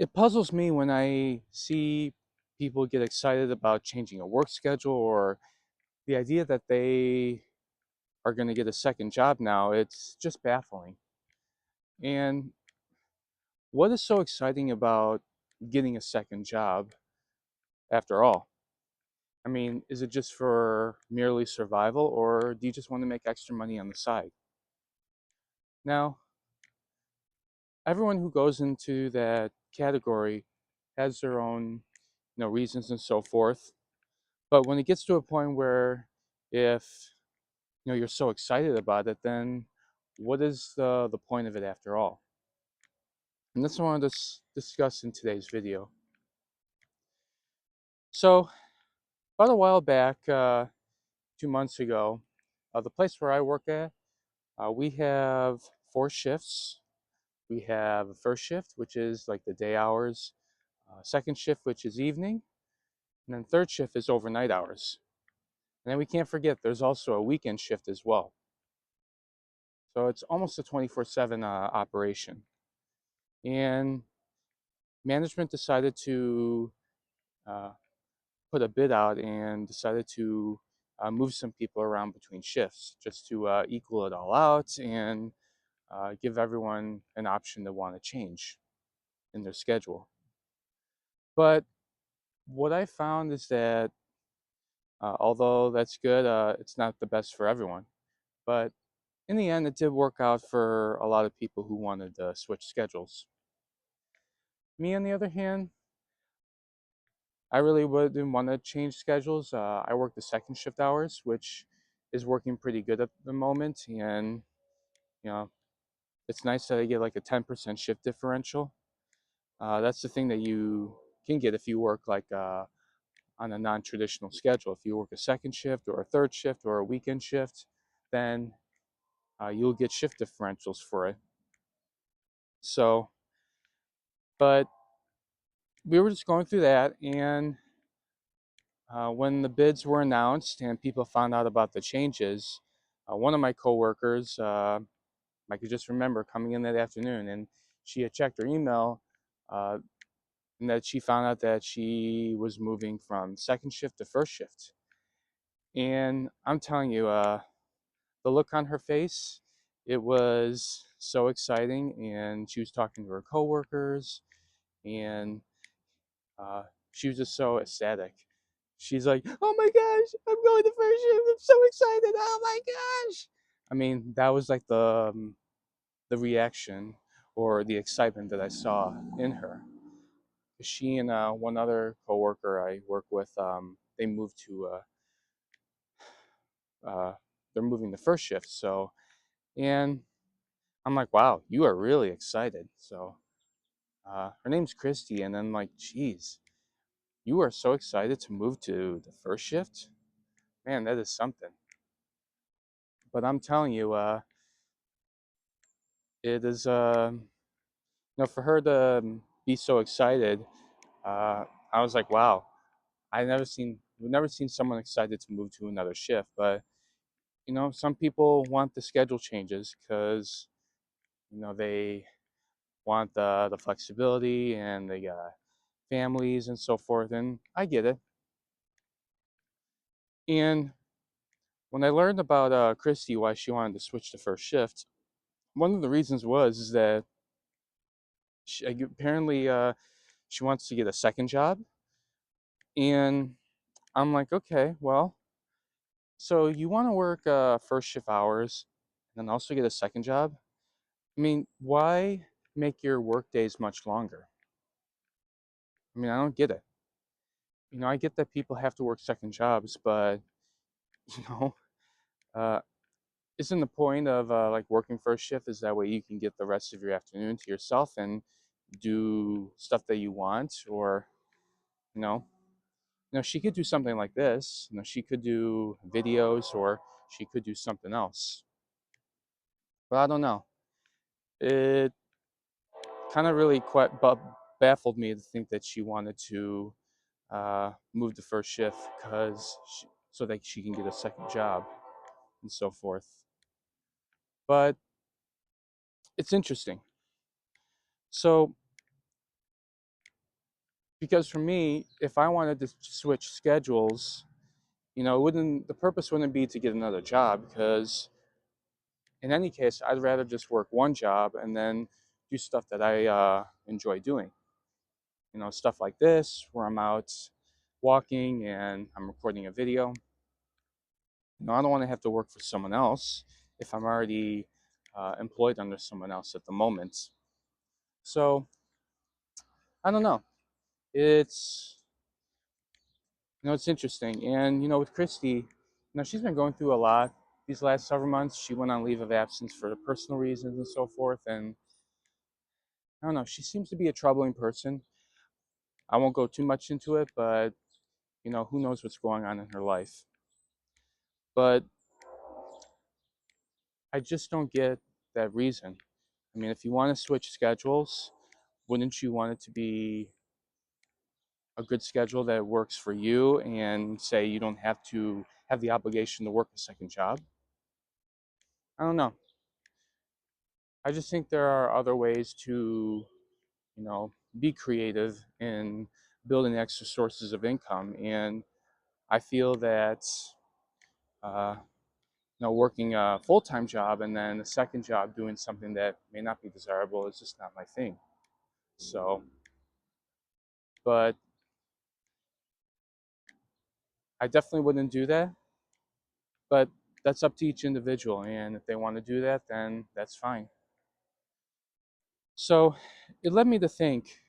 It puzzles me when I see people get excited about changing a work schedule or the idea that they are going to get a second job now. It's just baffling. And what is so exciting about getting a second job after all? I mean, is it just for merely survival, or do you just want to make extra money on the side? Now, everyone who goes into that category has their own, reasons and so forth. But when it gets to a point where if you're so excited about it, then what is the point of it after all? And that's what I want to discuss in today's video. So about a while back, 2 months ago, the place where I work at, we have four shifts. We have a first shift, which is like the day hours, second shift, which is evening, and then third shift is overnight hours. And then we can't forget there's also a weekend shift as well. So it's almost a 24/7 operation. And management decided to uh, put a bid out and decided to move some people around between shifts just to equal it all out and give everyone an option to want to change in their schedule. But what I found is that although that's good, it's not the best for everyone. But in the end, it did work out for a lot of people who wanted to switch schedules. Me, on the other hand, I really wouldn't want to change schedules. I work the second shift hours, which is working pretty good at the moment, and you know it's nice that I get like a 10% shift differential. That's the thing that you can get if you work like on a non-traditional schedule. If you work a second shift or a third shift or a weekend shift, then you'll get shift differentials for it. So, but we were just going through that, and when the bids were announced and people found out about the changes, one of my coworkers, I could just remember coming in that afternoon, and she had checked her email, uh, and that she found out that she was moving from second shift to first shift. And I'm telling you, the look on her face, it was so exciting, and she was talking to her coworkers, and uh, she was just so ecstatic. She's like, "Oh my gosh, I'm going to first shift! I'm so excited! Oh my gosh!" I mean, that was like the reaction or the excitement that I saw in her. She and one other coworker I work with, they moved to they're moving to first shift. So, and I'm like, "Wow, you are really excited." So, her name's Christy, and I'm like, "Geez, you are so excited to move to the first shift, man. That is something." But I'm telling you, it is for her to be so excited. I was like, "Wow, we've never seen someone excited to move to another shift." But some people want the schedule changes because they want the flexibility, and they got families and so forth, and I get it. And when I learned about Christy, why she wanted to switch to first shift, one of the reasons was is that apparently she wants to get a second job. And I'm like, okay, well, so you want to work first shift hours and then also get a second job? I mean, why make your work days much longer? I mean, I don't get it. I get that people have to work second jobs, but you know, uh, isn't the point of like working first shift is that way you can get the rest of your afternoon to yourself and do stuff that you want? Or you know, she could do something like this. She could do videos, or she could do something else. But I don't know. It kind of really quite baffled me to think that she wanted to move to first shift so that she can get a second job and so forth. But it's interesting. So Because for me, if I wanted to switch schedules, the purpose wouldn't be to get another job, because in any case, I'd rather just work one job and then do stuff that I enjoy doing. Stuff like this, where I'm out walking and I'm recording a video. I don't want to have to work for someone else if I'm already employed under someone else at the moment. So I don't know. It's it's interesting, and with Christy, she's been going through a lot these last several months. She went on leave of absence for personal reasons and so forth, and I don't know. She seems to be a troubling person. I won't go too much into it, but who knows what's going on in her life. But I just don't get that reason. I mean, if you want to switch schedules, wouldn't you want it to be a good schedule that works for you, and say you don't have to have the obligation to work a second job? I don't know. I just think there are other ways to, be creative in building extra sources of income. And I feel that, uh, working a full time job and then a second job doing something that may not be desirable is just not my thing. So, but I definitely wouldn't do that. But that's up to each individual. And if they want to do that, then that's fine. So it led me to think,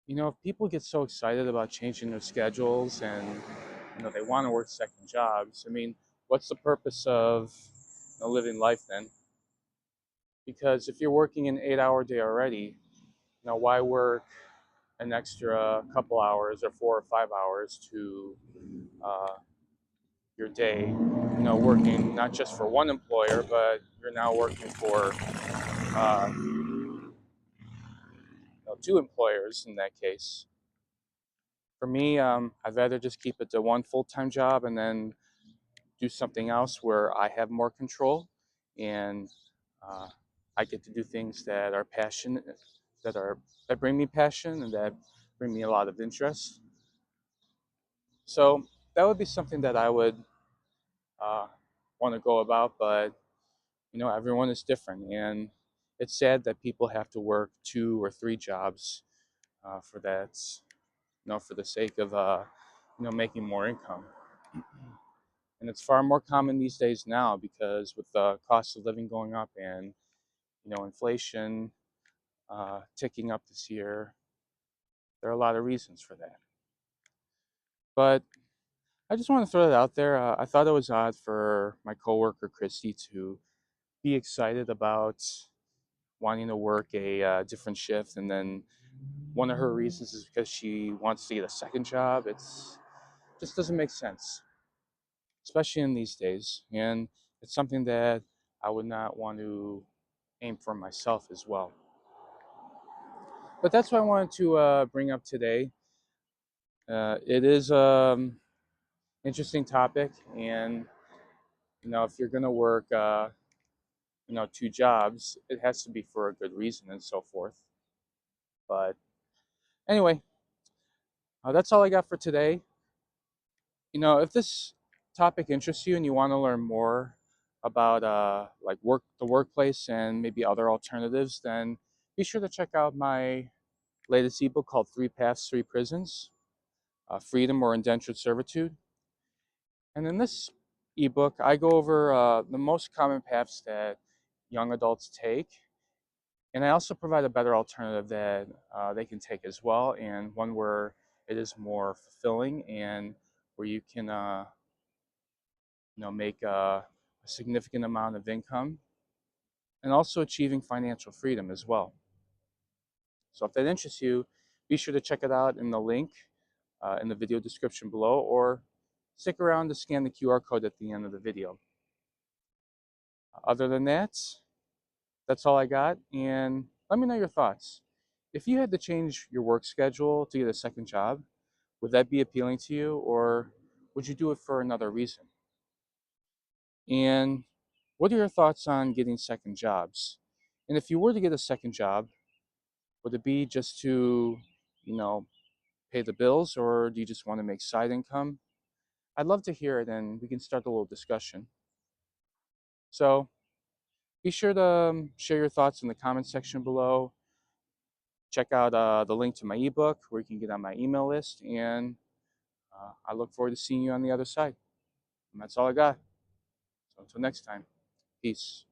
if people get so excited about changing their schedules and, they want to work second jobs, I mean, what's the purpose of living life then? Because if you're working an 8-hour day already, why work an extra couple hours or 4 or 5 hours to uh, your day, working not just for one employer, but you're now working for two employers in that case. For me, I'd rather just keep it to one full-time job and then do something else where I have more control, and uh, I get to do things that are passionate, that bring me passion and that bring me a lot of interest. So that would be something that I would uh, want to go about, but everyone is different, and it's sad that people have to work 2 or 3 jobs for that, for the sake of making more income. And it's far more common these days now, because with the cost of living going up and inflation ticking up this year, there are a lot of reasons for that. But I just want to throw that out there. I thought it was odd for my coworker Christy to be excited about wanting to work a different shift, and then one of her reasons is because she wants to get a second job. It's just doesn't make sense, especially in these days, and it's something that I would not want to aim for myself as well. But that's what I wanted to bring up today. It is interesting topic, and if you're going to work 2 jobs, it has to be for a good reason and so forth. But anyway, that's all I got for today. If this topic interests you and you want to learn more about like the workplace and maybe other alternatives, then be sure to check out my latest ebook called Three Paths, Three Prisons: Freedom or Indentured Servitude. And in this ebook, I go over the most common paths that young adults take, and I also provide a better alternative that they can take as well, and one where it is more fulfilling and where you can make a significant amount of income, and also achieving financial freedom as well. So if that interests you, be sure to check it out in the link in the video description below, or stick around to scan the QR code at the end of the video. Other than that, that's all I got, and let me know your thoughts. If you had to change your work schedule to get a second job, would that be appealing to you, or would you do it for another reason? And what are your thoughts on getting second jobs? And if you were to get a second job, would it be just to, you know, pay the bills, or do you just want to make side income? I'd love to hear it, and we can start a little discussion. So be sure to share your thoughts in the comment section below. Check out the link to my ebook where you can get on my email list, and I look forward to seeing you on the other side. And that's all I got. So until next time, peace.